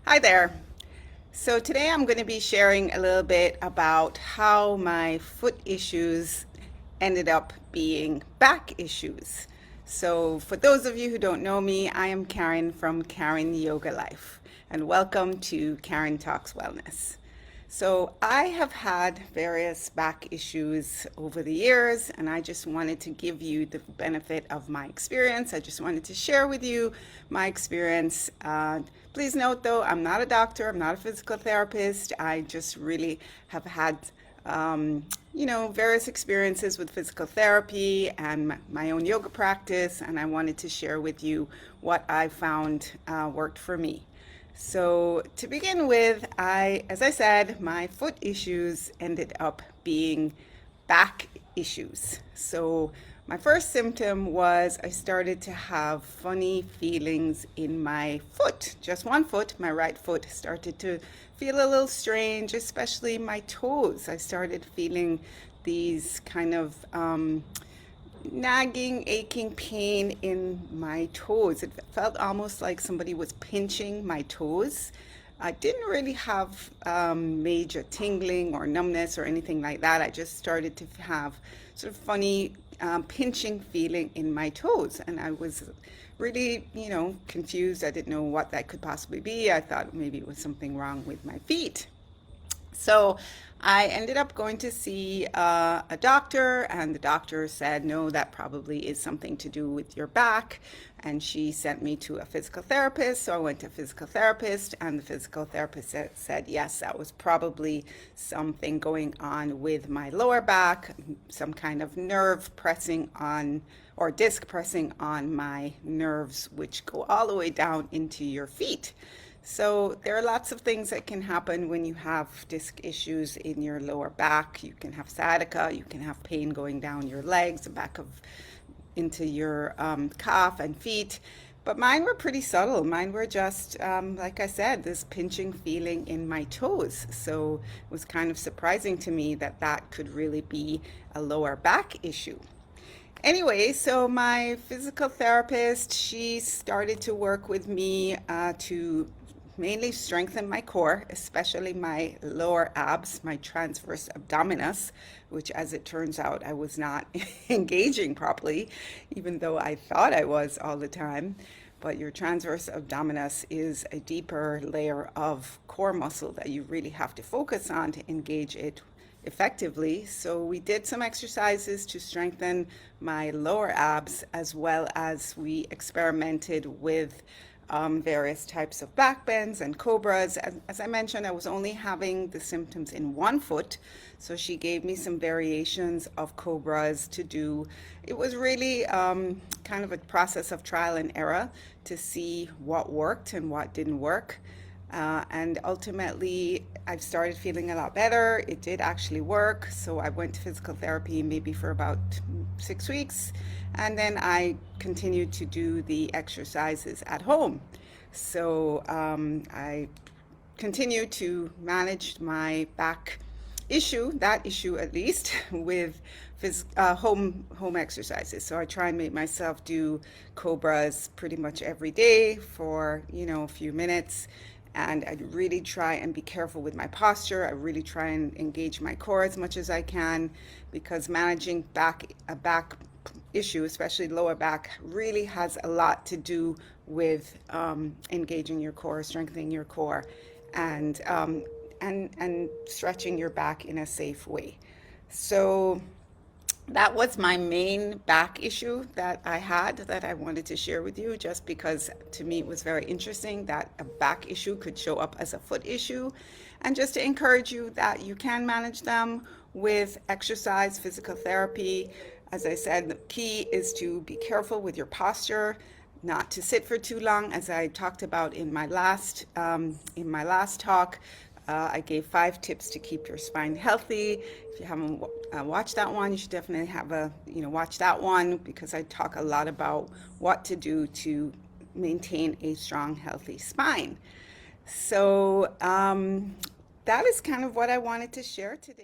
Hi there. So today I'm going to be sharing a little bit about how my foot issues ended up being back issues. So for those of you who don't know me, I am Karin from Karinyogalife, and welcome to Karin Talks Wellness. So I have had various back issues over the years, and I just wanted to give you the benefit of my experience. I just wanted to share with you my experience. Please note, though, I'm not a doctor, I'm not a physical therapist. I just really have had various experiences with physical therapy and my own yoga practice, and I wanted to share with you what I found worked for me. So to begin with, as I said, my foot issues ended up being back issues. So my first symptom was I started to have funny feelings in my foot, just one foot, my right foot started to feel a little strange, especially my toes. I started feeling these kind of nagging, aching pain in my toes. It felt almost like somebody was pinching my toes. I didn't really have major tingling or numbness or anything like that. I just started to have sort of funny pinching feeling in my toes. And I was really, confused. I didn't know what that could possibly be. I thought maybe it was something wrong with my feet. So I ended up going to see a doctor, and the doctor said, no, that probably is something to do with your back. And she sent me to a physical therapist. So I went to a physical therapist, and the physical therapist said, yes, that was probably something going on with my lower back, some kind of nerve pressing on or disc pressing on my nerves, which go all the way down into your feet. So there are lots of things that can happen when you have disc issues in your lower back. You can have sciatica, you can have pain going down your legs, the back of into your calf and feet. But mine were pretty subtle. Mine were just, like I said, this pinching feeling in my toes. So it was kind of surprising to me that that could really be a lower back issue. Anyway, so my physical therapist, she started to work with me to mainly strengthen my core, especially my lower abs, my transverse abdominis, which as it turns out, I was not engaging properly, even though I thought I was all the time. But your transverse abdominis is a deeper layer of core muscle that you really have to focus on to engage it effectively. So we did some exercises to strengthen my lower abs, as well as we experimented with various types of back bends and cobras. As I mentioned, I was only having the symptoms in one foot, so she gave me some variations of cobras to do. It was really kind of a process of trial and error to see what worked and what didn't work. And ultimately, I've started feeling a lot better. It did actually work. So I went to physical therapy maybe for about 6 weeks. And then I continued to do the exercises at home. So I continue to manage my back issue, that issue at least, with home exercises. So I try and make myself do cobras pretty much every day for a few minutes. And I really try and be careful with my posture. I really try and engage my core as much as I can, because managing a back issue, especially lower back, really has a lot to do with engaging your core, strengthening your core, and and stretching your back in a safe way. So that was my main back issue that I had that I wanted to share with you, just because to me it was very interesting that a back issue could show up as a foot issue, and just to encourage you that you can manage them with exercise, physical therapy. As I said, the key is to be careful with your posture, not to sit for too long, as I talked about in my last talk. I gave 5 tips to keep your spine healthy. If you haven't watched that one, you should definitely watch that one, because I talk a lot about what to do to maintain a strong, healthy spine. So that is kind of what I wanted to share today.